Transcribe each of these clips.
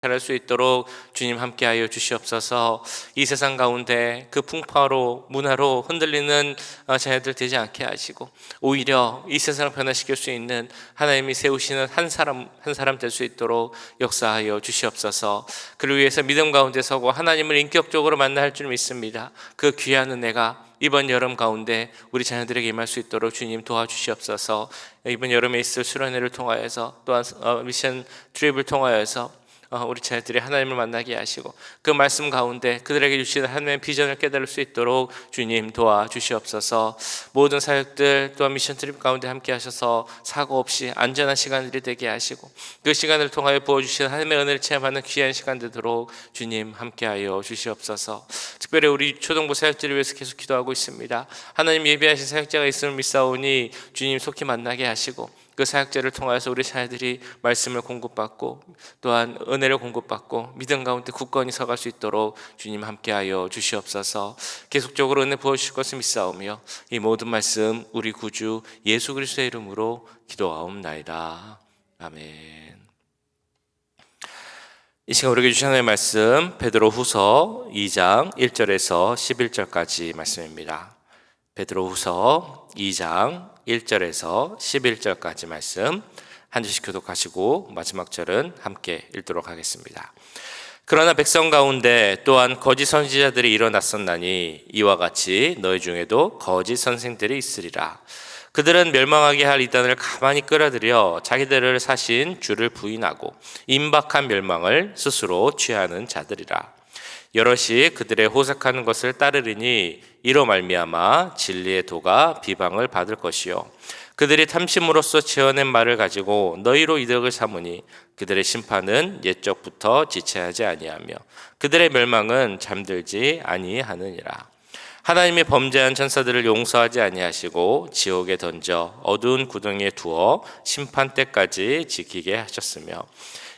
잘할 수 있도록 주님 함께하여 주시옵소서. 이 세상 가운데 그 풍파로 문화로 흔들리는 자녀들 되지 않게 하시고, 오히려 이 세상을 변화시킬 수 있는 하나님이 세우시는 한 사람 한 사람 될 수 있도록 역사하여 주시옵소서. 그를 위해서 믿음 가운데 서고 하나님을 인격적으로 만나 할 줄 믿습니다. 그 귀한 은혜가 이번 여름 가운데 우리 자녀들에게 임할 수 있도록 주님 도와주시옵소서. 이번 여름에 있을 수련회를 통하여서, 또한 미션 트립을 통하여서 우리 자녀들이 하나님을 만나게 하시고, 그 말씀 가운데 그들에게 주시는 하나님의 비전을 깨달을 수 있도록 주님 도와주시옵소서. 모든 사역들 또한 미션 트립 가운데 함께 하셔서 사고 없이 안전한 시간들이 되게 하시고, 그 시간을 통하여 부어주시는 하나님의 은혜를 체험하는 귀한 시간 되도록 주님 함께하여 주시옵소서. 특별히 우리 초등부 사역들을 위해서 계속 기도하고 있습니다. 하나님 예비하신 사역자가 있음을 믿사오니 주님 속히 만나게 하시고, 그 사역자를 통하여서 우리 자녀들이 말씀을 공급받고 또한 은혜를 공급받고 믿음 가운데 굳건히 서갈 수 있도록 주님 함께하여 주시옵소서. 계속적으로 은혜 부어주실 것을 믿사오며 이 모든 말씀 우리 구주 예수 그리스도의 이름으로 기도하옵나이다. 아멘. 이 시간 우리에게 주신 하나님의 말씀 베드로후서 2장 1절에서 11절까지 말씀입니다. 베드로후서 2장 1절에서 11절까지 말씀 한 절씩 교독하시고 마지막 절은 함께 읽도록 하겠습니다. 그러나 백성 가운데 또한 거짓 선지자들이 일어났었나니 이와 같이 너희 중에도 거짓 선생들이 있으리라. 그들은 멸망하게 할 이단을 가만히 끌어들여 자기들을 사신 주를 부인하고 임박한 멸망을 스스로 취하는 자들이라. 여럿이 그들의 호색하는 것을 따르리니 이로 말미암아 진리의 도가 비방을 받을 것이요 그들이 탐심으로써 지어낸 말을 가지고 너희로 이득을 삼으니 그들의 심판은 옛적부터 지체하지 아니하며 그들의 멸망은 잠들지 아니하느니라. 하나님이 범죄한 천사들을 용서하지 아니하시고 지옥에 던져 어두운 구덩이에 두어 심판 때까지 지키게 하셨으며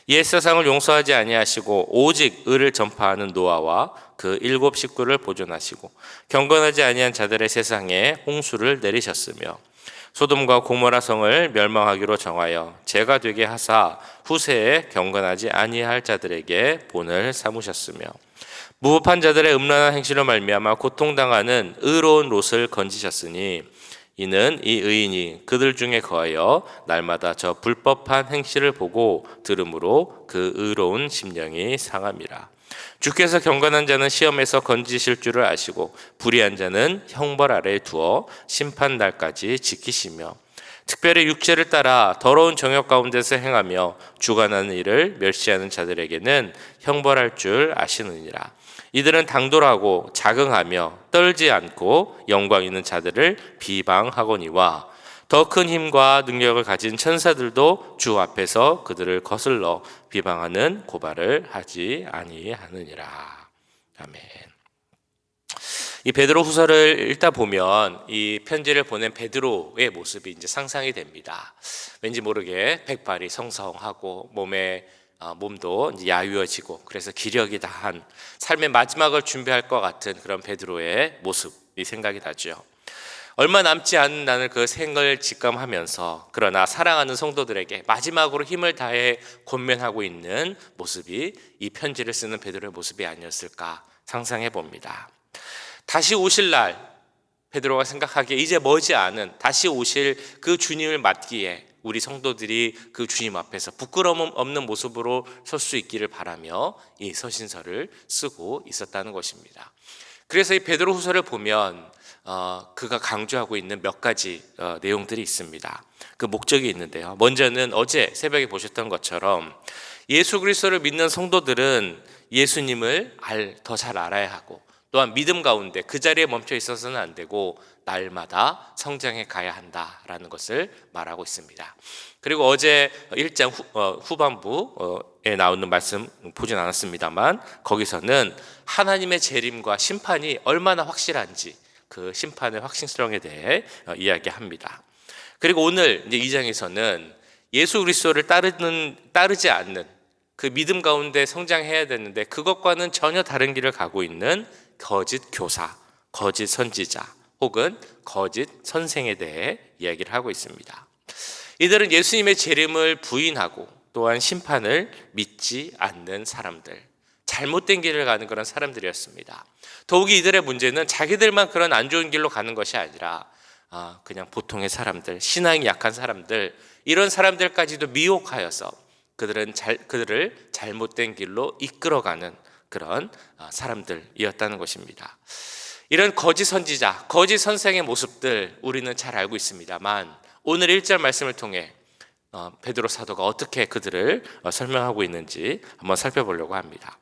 옛 세상을 용서하지 아니하시고 오직 의를 전파하는 노아와 그 7 식구를 보존하시고 경건하지 아니한 자들의 세상에 홍수를 내리셨으며 소돔과 고모라 성을 멸망하기로 정하여 죄가 되게 하사 후세에 경건하지 아니할 자들에게 본을 삼으셨으며 무법한 자들의 음란한 행실로 말미암아 고통당하는 의로운 롯을 건지셨으니 이는 이 의인이 그들 중에 거하여 날마다 저 불법한 행실을 보고 들음으로 그 의로운 심령이 상함이라. 주께서 경건한 자는 시험에서 건지실 줄을 아시고 불의한 자는 형벌 아래에 두어 심판 날까지 지키시며 특별히 육체를 따라 더러운 정욕 가운데서 행하며 주관하는 일을 멸시하는 자들에게는 형벌할 줄 아시느니라. 이들은 당돌하고 자긍하며 떨지 않고 영광 있는 자들을 비방하거니와 더 큰 힘과 능력을 가진 천사들도 주 앞에서 그들을 거슬러 비방하는 고발을 하지 아니하느니라. 아멘. 이 베드로 후서를 읽다 보면 이 편지를 보낸 베드로의 모습이 이제 상상이 됩니다. 왠지 모르게 백발이 성성하고 몸도 이제 야유어지고 그래서 기력이 다한 삶의 마지막을 준비할 것 같은 그런 베드로의 모습이 생각이 나죠. 얼마 남지 않은 나는 그 생을 직감하면서 그러나 사랑하는 성도들에게 마지막으로 힘을 다해 권면하고 있는 모습이 이 편지를 쓰는 베드로의 모습이 아니었을까 상상해 봅니다. 다시 오실 날 베드로가 생각하기에 이제 머지않은 다시 오실 그 주님을 맞기에 우리 성도들이 그 주님 앞에서 부끄러움 없는 모습으로 설 수 있기를 바라며 이 서신서를 쓰고 있었다는 것입니다. 그래서 이 베드로 후서를 보면 그가 강조하고 있는 몇 가지 내용들이 있습니다. 그 목적이 있는데요. 먼저는 어제 새벽에 보셨던 것처럼 예수 그리스도를 믿는 성도들은 예수님을 더 잘 알아야 하고 또한 믿음 가운데 그 자리에 멈춰 있어서는 안 되고 날마다 성장해 가야 한다라는 것을 말하고 있습니다. 그리고 어제 1장 후반부에 나오는 말씀 보진 않았습니다만 거기서는 하나님의 재림과 심판이 얼마나 확실한지 그 심판의 확신성에 대해 이야기합니다. 그리고 오늘 이제 2장에서는 예수 그리스도를 따르지 않는 그 믿음 가운데 성장해야 되는데 그것과는 전혀 다른 길을 가고 있는 거짓 교사, 거짓 선지자 혹은 거짓 선생에 대해 이야기를 하고 있습니다. 이들은 예수님의 재림을 부인하고 또한 심판을 믿지 않는 사람들, 잘못된 길을 가는 그런 사람들이었습니다. 더욱이 이들의 문제는 자기들만 그런 안 좋은 길로 가는 것이 아니라 그냥 보통의 사람들, 신앙이 약한 사람들, 이런 사람들까지도 미혹하여서 그들을 잘못된 길로 이끌어가는 그런 사람들이었다는 것입니다. 이런 거짓 선지자, 거짓 선생의 모습들 우리는 잘 알고 있습니다만, 오늘 1절 말씀을 통해 베드로 사도가 어떻게 그들을 설명하고 있는지 한번 살펴보려고 합니다.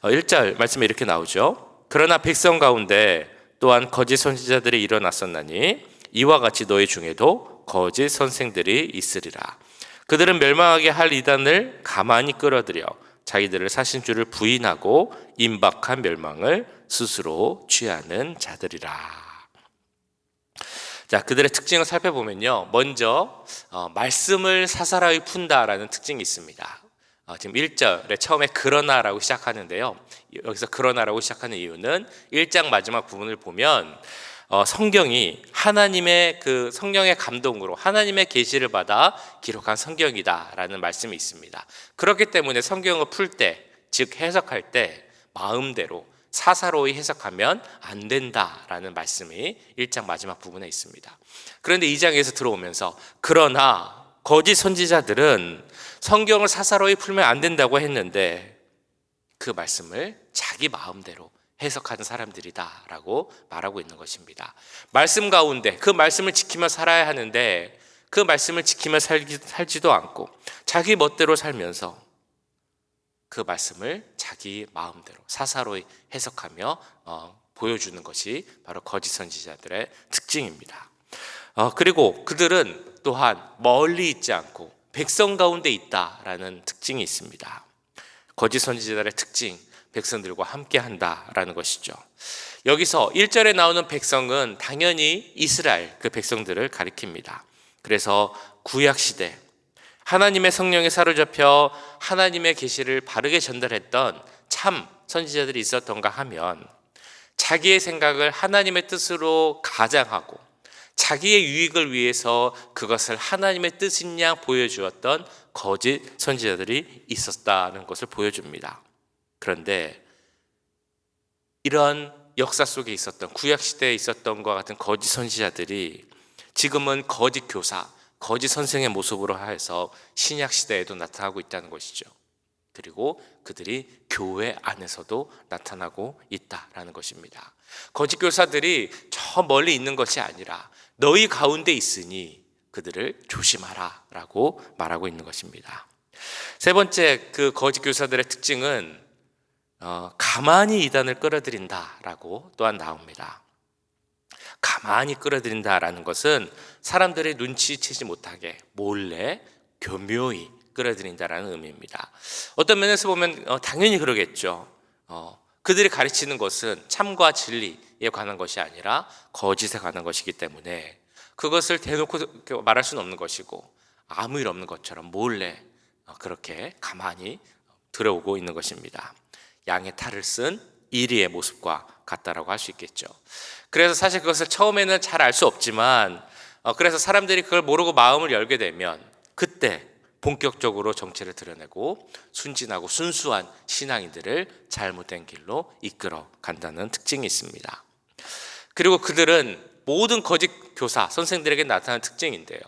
1절 말씀에 이렇게 나오죠. 그러나 백성 가운데 또한 거짓 선지자들이 일어났었나니 이와 같이 너희 중에도 거짓 선생들이 있으리라. 그들은 멸망하게 할 이단을 가만히 끌어들여 자기들을 사신 줄을 부인하고 임박한 멸망을 스스로 취하는 자들이라. 자, 그들의 특징을 살펴보면요, 먼저 말씀을 사사로이 푼다라는 특징이 있습니다. 지금 1절에 처음에 그러나라고 시작하는데요, 여기서 그러나라고 시작하는 이유는 1장 마지막 부분을 보면 성경이 하나님의 그 성령의 감동으로 하나님의 계시를 받아 기록한 성경이다라는 말씀이 있습니다. 그렇기 때문에 성경을 풀 때, 즉 해석할 때 마음대로 사사로이 해석하면 안 된다라는 말씀이 1장 마지막 부분에 있습니다. 그런데 2장에서 들어오면서 그러나 거짓 선지자들은 성경을 사사로이 풀면 안 된다고 했는데 그 말씀을 자기 마음대로 해석하는 사람들이다라고 말하고 있는 것입니다. 말씀 가운데 그 말씀을 지키며 살아야 하는데 그 말씀을 지키며 살지도 않고 자기 멋대로 살면서 그 말씀을 자기 마음대로 사사로이 해석하며 보여주는 것이 바로 거짓 선지자들의 특징입니다. 그리고 그들은 또한 멀리 있지 않고 백성 가운데 있다라는 특징이 있습니다. 거짓 선지자들의 특징, 백성들과 함께 한다라는 것이죠. 여기서 1절에 나오는 백성은 당연히 이스라엘 그 백성들을 가리킵니다. 그래서 구약시대 하나님의 성령에 사로잡혀 하나님의 계시를 바르게 전달했던 참 선지자들이 있었던가 하면 자기의 생각을 하나님의 뜻으로 가장하고 자기의 유익을 위해서 그것을 하나님의 뜻인 양 보여주었던 거짓 선지자들이 있었다는 것을 보여줍니다. 그런데 이런 역사 속에 있었던 구약시대에 있었던 것과 같은 거짓 선지자들이 지금은 거짓 교사, 거짓 선생의 모습으로 하여서 신약시대에도 나타나고 있다는 것이죠. 그리고 그들이 교회 안에서도 나타나고 있다라는 것입니다. 거짓 교사들이 저 멀리 있는 것이 아니라 너희 가운데 있으니 그들을 조심하라 라고 말하고 있는 것입니다. 세 번째 그 거짓 교사들의 특징은 가만히 이단을 끌어들인다라고 또한 나옵니다. 가만히 끌어들인다라는 것은 사람들이 눈치채지 못하게 몰래 교묘히 끌어들인다라는 의미입니다. 어떤 면에서 보면 당연히 그러겠죠. 그들이 가르치는 것은 참과 진리에 관한 것이 아니라 거짓에 관한 것이기 때문에 그것을 대놓고 말할 수는 없는 것이고 아무 일 없는 것처럼 몰래 그렇게 가만히 들어오고 있는 것입니다. 양의 탈을 쓴 이리의 모습과 같다라고 할 수 있겠죠. 그래서 사실 그것을 처음에는 잘 알 수 없지만 그래서 사람들이 그걸 모르고 마음을 열게 되면 그때 본격적으로 정체를 드러내고 순진하고 순수한 신앙인들을 잘못된 길로 이끌어 간다는 특징이 있습니다. 그리고 그들은 모든 거짓 교사, 선생들에게 나타나는 특징인데요,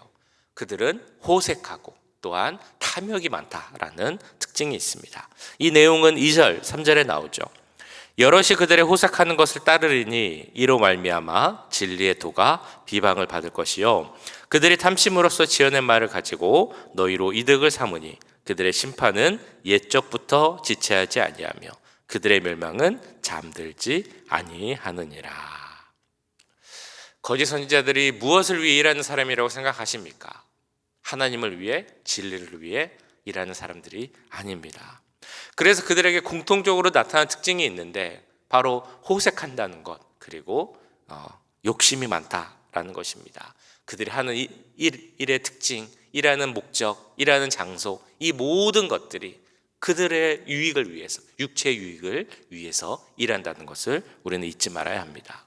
그들은 호색하고 또한 탐욕이 많다라는 특징이 있습니다. 이 내용은 2절, 3절에 나오죠. 여럿이 그들의 호색하는 것을 따르리니 이로 말미암아 진리의 도가 비방을 받을 것이요 그들이 탐심으로써 지어낸 말을 가지고 너희로 이득을 삼으니 그들의 심판은 옛적부터 지체하지 아니하며 그들의 멸망은 잠들지 아니하느니라. 거짓 선지자들이 무엇을 위해 일하는 사람이라고 생각하십니까? 하나님을 위해, 진리를 위해 일하는 사람들이 아닙니다. 그래서 그들에게 공통적으로 나타나는 특징이 있는데 바로 호색한다는 것, 그리고 욕심이 많다라는 것입니다. 그들이 하는 일의 특징, 일하는 목적, 일하는 장소, 이 모든 것들이 그들의 유익을 위해서, 육체의 유익을 위해서 일한다는 것을 우리는 잊지 말아야 합니다.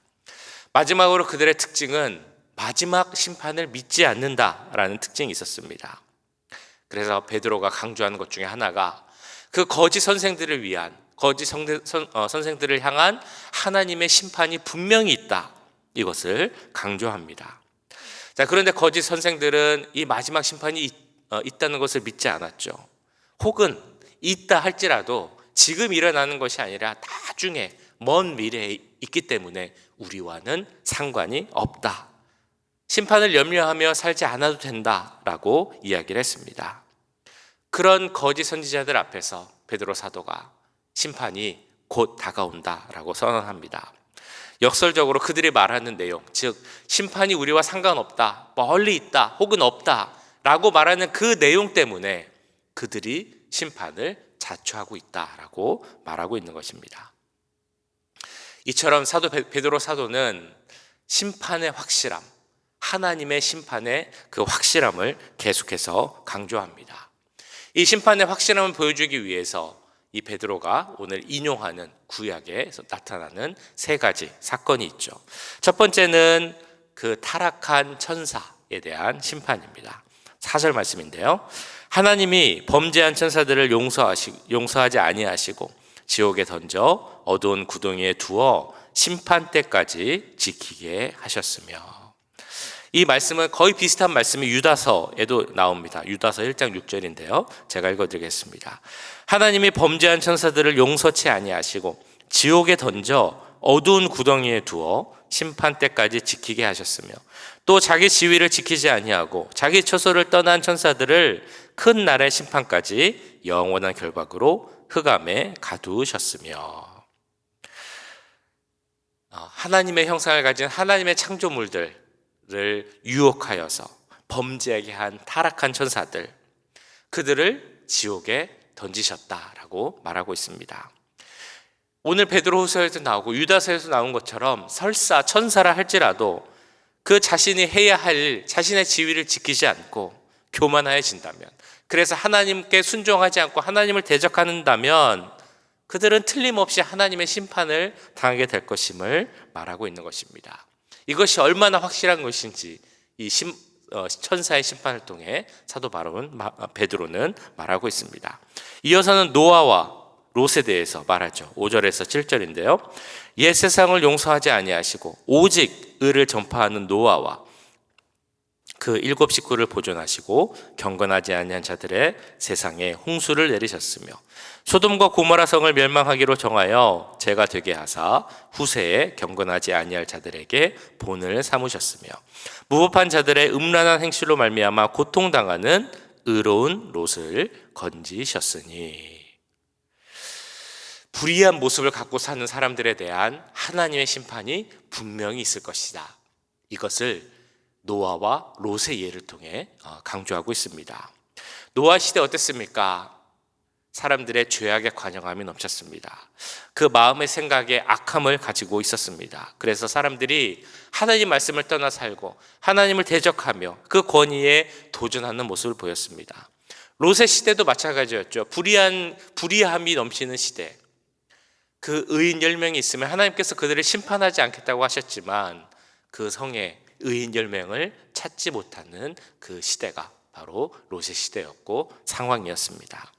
마지막으로 그들의 특징은 마지막 심판을 믿지 않는다라는 특징이 있었습니다. 그래서 베드로가 강조하는 것 중에 하나가 그 거짓 선생들을 위한 선생들을 향한 하나님의 심판이 분명히 있다, 이것을 강조합니다. 자, 그런데 거짓 선생들은 이 마지막 심판이 있다는 것을 믿지 않았죠. 혹은 있다 할지라도 지금 일어나는 것이 아니라 나중에 먼 미래에 있기 때문에 우리와는 상관이 없다, 심판을 염려하며 살지 않아도 된다라고 이야기를 했습니다. 그런 거짓 선지자들 앞에서 베드로 사도가 심판이 곧 다가온다라고 선언합니다. 역설적으로 그들이 말하는 내용, 즉 심판이 우리와 상관없다, 멀리 있다, 혹은 없다 라고 말하는 그 내용 때문에 그들이 심판을 자초하고 있다라고 말하고 있는 것입니다. 이처럼 베드로 사도는 심판의 확실함, 하나님의 심판의 그 확실함을 계속해서 강조합니다. 이 심판의 확실함을 보여주기 위해서 이 베드로가 오늘 인용하는 구약에서 나타나는 세 가지 사건이 있죠. 첫 번째는 그 타락한 천사에 대한 심판입니다. 4절 말씀인데요. 하나님이 범죄한 천사들을 용서하지 아니하시고 지옥에 던져 어두운 구덩이에 두어 심판 때까지 지키게 하셨으며, 이 말씀은 거의 비슷한 말씀이 유다서에도 나옵니다. 유다서 1장 6절인데요. 제가 읽어드리겠습니다. 하나님이 범죄한 천사들을 용서치 아니하시고 지옥에 던져 어두운 구덩이에 두어 심판 때까지 지키게 하셨으며, 또 자기 지위를 지키지 아니하고 자기 처소를 떠난 천사들을 큰 날의 심판까지 영원한 결박으로 흑암에 가두셨으며, 하나님의 형상을 가진 하나님의 창조물들을 유혹하여서 범죄하게 한 타락한 천사들, 그들을 지옥에 던지셨다라고 말하고 있습니다. 오늘 베드로후서에서 나오고 유다서에서 나온 것처럼 설사 천사라 할지라도 그 자신이 해야 할 자신의 지위를 지키지 않고 교만해진다면, 그래서 하나님께 순종하지 않고 하나님을 대적한다면 그들은 틀림없이 하나님의 심판을 당하게 될 것임을 말하고 있는 것입니다. 이것이 얼마나 확실한 것인지 이 천사의 심판을 통해 사도 베드로는 말하고 있습니다. 이어서는 노아와 롯에 대해서 말하죠. 5절에서 7절인데요. 옛 세상을 용서하지 아니하시고 오직 의를 전파하는 노아와 그 7 식구를 보존하시고 경건하지 아니한 자들의 세상에 홍수를 내리셨으며, 소돔과 고모라 성을 멸망하기로 정하여 죄가 되게 하사 후세에 경건하지 아니할 자들에게 본을 삼으셨으며, 무법한 자들의 음란한 행실로 말미암아 고통당하는 의로운 롯을 건지셨으니, 불의한 모습을 갖고 사는 사람들에 대한 하나님의 심판이 분명히 있을 것이다, 이것을 노아와 롯의 예를 통해 강조하고 있습니다. 노아 시대 어땠습니까? 사람들의 죄악의 관영함이 넘쳤습니다. 그 마음의 생각에 악함을 가지고 있었습니다. 그래서 사람들이 하나님 말씀을 떠나 살고 하나님을 대적하며 그 권위에 도전하는 모습을 보였습니다. 롯의 시대도 마찬가지였죠. 불의함이 넘치는 시대. 그 의인 10명이 있으면 하나님께서 그들을 심판하지 않겠다고 하셨지만 그 성에 의인 10명을 찾지 못하는 그 시대가 바로 롯의 시대였고 상황이었습니다.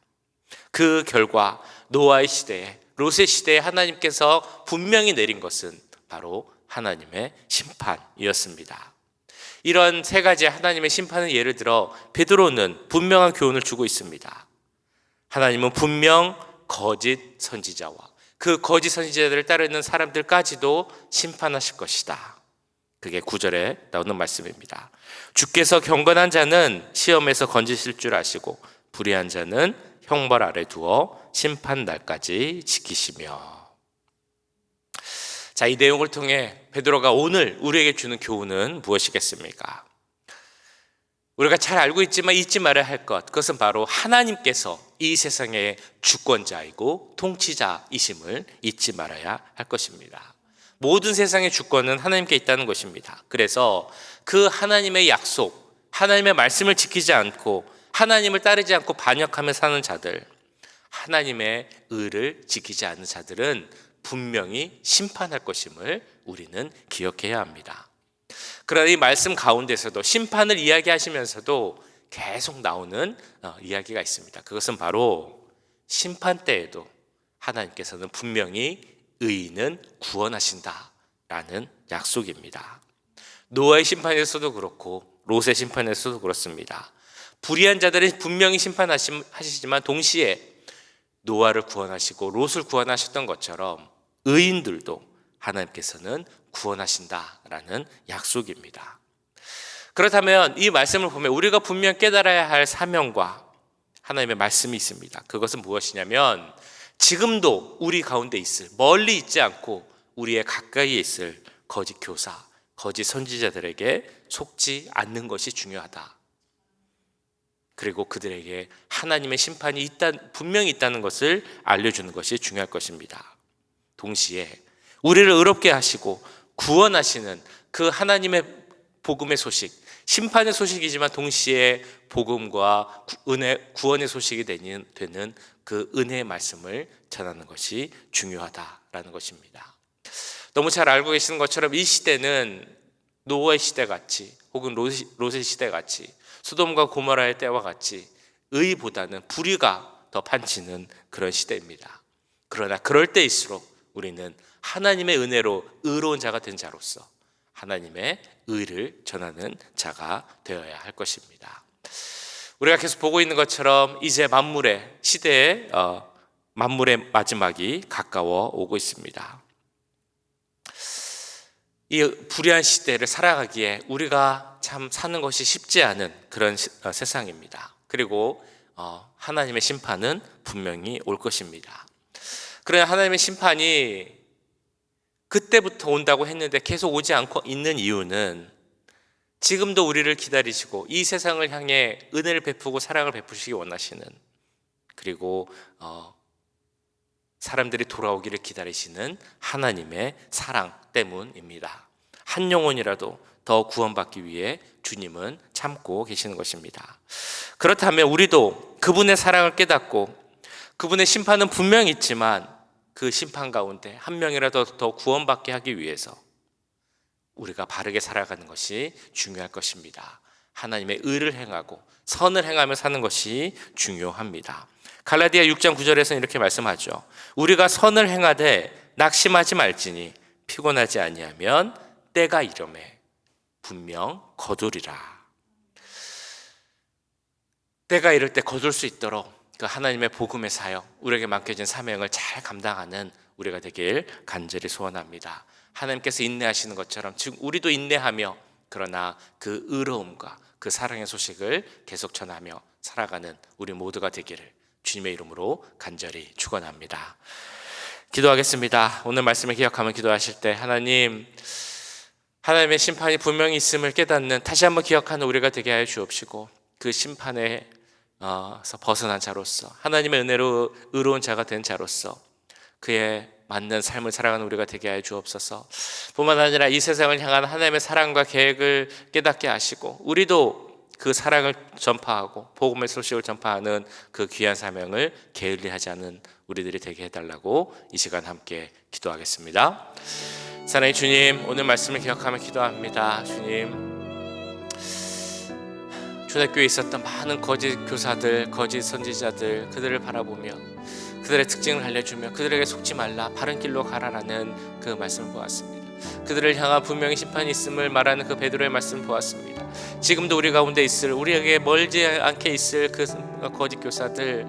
그 결과 노아의 시대에, 롯의 시대에 하나님께서 분명히 내린 것은 바로 하나님의 심판이었습니다. 이런 세 가지 하나님의 심판을 예를 들어 베드로는 분명한 교훈을 주고 있습니다. 하나님은 분명 거짓 선지자와 그 거짓 선지자들을 따르는 사람들까지도 심판하실 것이다. 그게 9절에 나오는 말씀입니다. 주께서 경건한 자는 시험에서 건지실 줄 아시고 불의한 자는 형벌 아래 두어 심판 날까지 지키시며. 자, 이 내용을 통해 베드로가 오늘 우리에게 주는 교훈은 무엇이겠습니까? 우리가 잘 알고 있지만 잊지 말아야 할 것, 그것은 바로 하나님께서 이 세상의 주권자이고 통치자이심을 잊지 말아야 할 것입니다. 모든 세상의 주권은 하나님께 있다는 것입니다. 그래서 그 하나님의 약속, 하나님의 말씀을 지키지 않고 하나님을 따르지 않고 반역하며 사는 자들, 하나님의 의를 지키지 않는 자들은 분명히 심판할 것임을 우리는 기억해야 합니다. 그러나 이 말씀 가운데서도 심판을 이야기하시면서도 계속 나오는 이야기가 있습니다. 그것은 바로 심판 때에도 하나님께서는 분명히 의인은 구원하신다라는 약속입니다. 노아의 심판에서도 그렇고 롯의 심판에서도 그렇습니다. 불의한 자들은 분명히 심판하시지만 동시에 노아를 구원하시고 롯을 구원하셨던 것처럼 의인들도 하나님께서는 구원하신다라는 약속입니다. 그렇다면 이 말씀을 보면 우리가 분명 깨달아야 할 사명과 하나님의 말씀이 있습니다. 그것은 무엇이냐면 지금도 우리 가운데 있을, 멀리 있지 않고 우리의 가까이에 있을 거짓 교사, 거짓 선지자들에게 속지 않는 것이 중요하다. 그리고 그들에게 하나님의 심판이 분명히 있다는 것을 알려주는 것이 중요할 것입니다. 동시에 우리를 의롭게 하시고 구원하시는 그 하나님의 복음의 소식, 심판의 소식이지만 동시에 복음과 구원의 소식이 되는 그 은혜의 말씀을 전하는 것이 중요하다라는 것입니다. 너무 잘 알고 계시는 것처럼 이 시대는 노아의 시대같이 혹은 롯의 시대같이 소돔과 고모라의 때와 같이 의보다는 불의가 더 판치는 그런 시대입니다. 그러나 그럴 때일수록 우리는 하나님의 은혜로 의로운 자가 된 자로서 하나님의 의를 전하는 자가 되어야 할 것입니다. 우리가 계속 보고 있는 것처럼 이제 만물의 시대에 만물의 마지막이 가까워 오고 있습니다. 이 불의한 시대를 살아가기에 우리가 참 사는 것이 쉽지 않은 그런 세상입니다. 그리고 하나님의 심판은 분명히 올 것입니다. 그러나 하나님의 심판이 그때부터 온다고 했는데 계속 오지 않고 있는 이유는 지금도 우리를 기다리시고 이 세상을 향해 은혜를 베푸고 사랑을 베푸시기 원하시는, 그리고 사람들이 돌아오기를 기다리시는 하나님의 사랑 때문입니다. 한 영혼이라도 더 구원받기 위해 주님은 참고 계시는 것입니다. 그렇다면 우리도 그분의 사랑을 깨닫고 그분의 심판은 분명히 있지만 그 심판 가운데 한 명이라도 더 구원받게 하기 위해서 우리가 바르게 살아가는 것이 중요할 것입니다. 하나님의 의를 행하고 선을 행하며 사는 것이 중요합니다. 갈라디아 6장 9절에서는 이렇게 말씀하죠. 우리가 선을 행하되 낙심하지 말지니 피곤하지 아니하면 때가 이르매 분명 거두리라. 때가 이를 때 거둘 수 있도록 그 하나님의 복음의 사역, 우리에게 맡겨진 사명을 잘 감당하는 우리가 되길 간절히 소원합니다. 하나님께서 인내하시는 것처럼 지금 우리도 인내하며 그러나 그 의로움과 그 사랑의 소식을 계속 전하며 살아가는 우리 모두가 되기를 주님의 이름으로 간절히 축원합니다. 기도하겠습니다. 오늘 말씀을 기억하며 기도하실 때 하나님의 심판이 분명히 있음을 깨닫는 다시 한번 기억하는 우리가 되게 하여 주옵시고 그 심판에서 벗어난 자로서 하나님의 은혜로 의로운 자가 된 자로서 그의 맞는 삶을 살아가는 우리가 되게 하여 주옵소서. 뿐만 아니라 이 세상을 향한 하나님의 사랑과 계획을 깨닫게 하시고 우리도 그 사랑을 전파하고 복음의 소식을 전파하는 그 귀한 사명을 게을리하지 않은 우리들이 되게 해달라고 이 시간 함께 기도하겠습니다. 사랑의 주님, 오늘 말씀을 기억하며 기도합니다. 주님, 초대교회에 있었던 많은 거짓 교사들, 거짓 선지자들, 그들을 바라보며 그들의 특징을 알려주며 그들에게 속지 말라, 바른 길로 가라라는 그 말씀을 보았습니다. 그들을 향한 분명히 심판이 있음을 말하는 그 베드로의 말씀을 보았습니다. 지금도 우리 가운데 있을, 우리에게 멀지 않게 있을 그 거짓 교사들,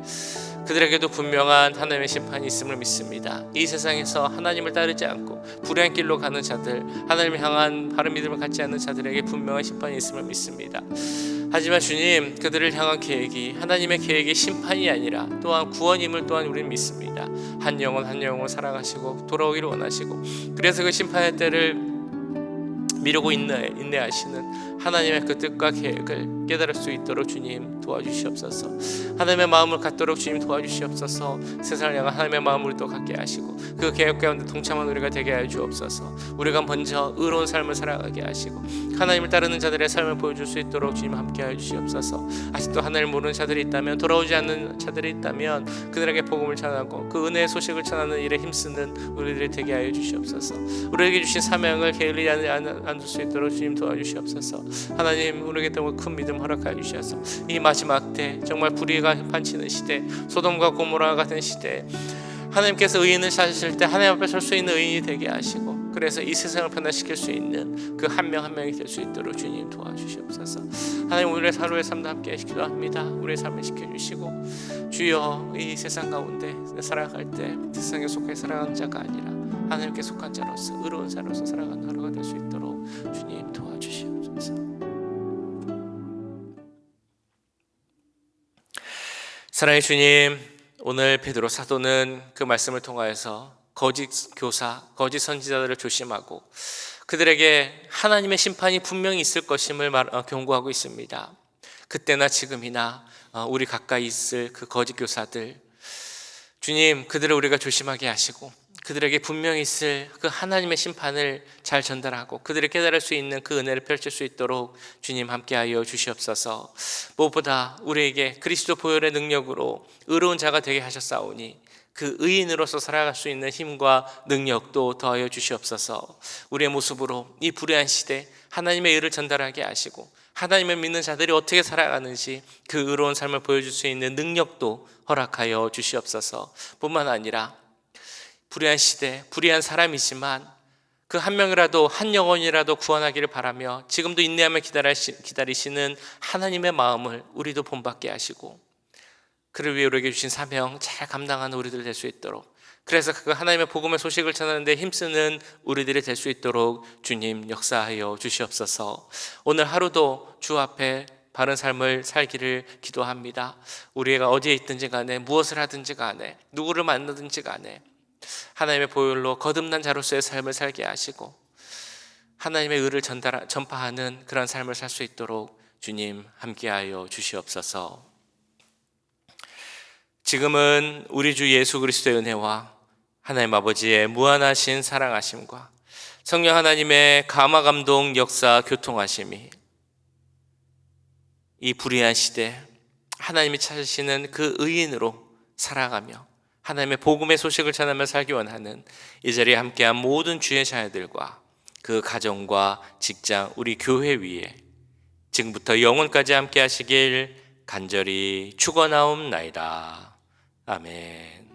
그들에게도 분명한 하나님의 심판이 있음을 믿습니다. 이 세상에서 하나님을 따르지 않고 불의한 길로 가는 자들, 하나님을 향한 바른 믿음을 갖지 않는 자들에게 분명한 심판이 있음을 믿습니다. 하지만 주님, 그들을 향한 계획이 하나님의 계획이 심판이 아니라 또한 구원임을 또한 우리는 믿습니다. 한 영혼 한 영혼 사랑하시고 돌아오기를 원하시고, 그래서 그 심판의 때를 미루고 인내하시는 하나님의 그 뜻과 계획을 깨달을 수 있도록 주님 도와주시옵소서. 하나님의 마음을 갖도록 주님 도와주시옵소서. 세상을 향한 하나님의 마음을 또 갖게 하시고 그 계획 가운데 동참한 우리가 되게 하여 주옵소서. 우리가 먼저 의로운 삶을 살아가게 하시고 하나님을 따르는 자들의 삶을 보여줄 수 있도록 주님 함께 하여 주시옵소서. 아직도 하나님을 모르는 자들이 있다면, 돌아오지 않는 자들이 있다면 그들에게 복음을 전하고 그 은혜의 소식을 전하는 일에 힘쓰는 우리들이 되게 하여 주시옵소서. 우리에게 주신 사명을 게을리 않을 수 있도록 주님 도와주시옵소서. 하나님, 우리에게 더 큰 믿음 허락하여 주셔서 이 마지막 때 정말 불의가 판치는 시대, 소돔과 고모라 같은 시대, 하나님께서 의인을 찾으실 때 하나님 앞에 설 수 있는 의인이 되게 하시고, 그래서 이 세상을 변화시킬 수 있는 그 한 명 한 명이 될 수 있도록 주님 도와주시옵소서. 하나님, 우리의 하루의 삶도 함께 기도합니다. 우리의 삶을 지켜주시고, 주여 이 세상 가운데 살아갈 때 세상에 속해 살아가는 자가 아니라 하나님께 속한 자로서 의로운 자로서 살아가는 하루가 될 수 있도록 주님 도와주시옵소서. 사랑의 주님, 오늘 베드로 사도는 그 말씀을 통하여서 거짓 교사, 거짓 선지자들을 조심하고 그들에게 하나님의 심판이 분명히 있을 것임을 경고하고 있습니다. 그때나 지금이나 우리 가까이 있을 그 거짓 교사들, 주님, 그들을 우리가 조심하게 하시고 그들에게 분명히 있을 그 하나님의 심판을 잘 전달하고 그들을 깨달을 수 있는 그 은혜를 펼칠 수 있도록 주님 함께하여 주시옵소서. 무엇보다 우리에게 그리스도 보혈의 능력으로 의로운 자가 되게 하셨사오니 그 의인으로서 살아갈 수 있는 힘과 능력도 더하여 주시옵소서. 우리의 모습으로 이 불의한 시대 하나님의 의를 전달하게 하시고 하나님을 믿는 자들이 어떻게 살아가는지 그 의로운 삶을 보여줄 수 있는 능력도 허락하여 주시옵소서. 뿐만 아니라 불의한 시대, 불의한 사람이지만 그 한 명이라도, 한 영혼이라도 구원하기를 바라며 지금도 인내하며 기다리시는 하나님의 마음을 우리도 본받게 하시고 그를 위해 우리에게 주신 사명 잘 감당하는 우리들 될 수 있도록, 그래서 그 하나님의 복음의 소식을 전하는 데 힘쓰는 우리들이 될 수 있도록 주님 역사하여 주시옵소서. 오늘 하루도 주 앞에 바른 삶을 살기를 기도합니다. 우리가 어디에 있든지 간에, 무엇을 하든지 간에, 누구를 만나든지 간에 하나님의 보혈로 거듭난 자로서의 삶을 살게 하시고 하나님의 의를 전파하는 그런 삶을 살 수 있도록 주님 함께하여 주시옵소서. 지금은 우리 주 예수 그리스도의 은혜와 하나님 아버지의 무한하신 사랑하심과 성령 하나님의 감화 감동 역사 교통하심이 이 불의한 시대 하나님이 찾으시는 그 의인으로 살아가며 하나님의 복음의 소식을 전하며 살기 원하는 이 자리에 함께한 모든 주의 자녀들과 그 가정과 직장, 우리 교회 위에 지금부터 영원까지 함께 하시길 간절히 축원하옵나이다. 아멘.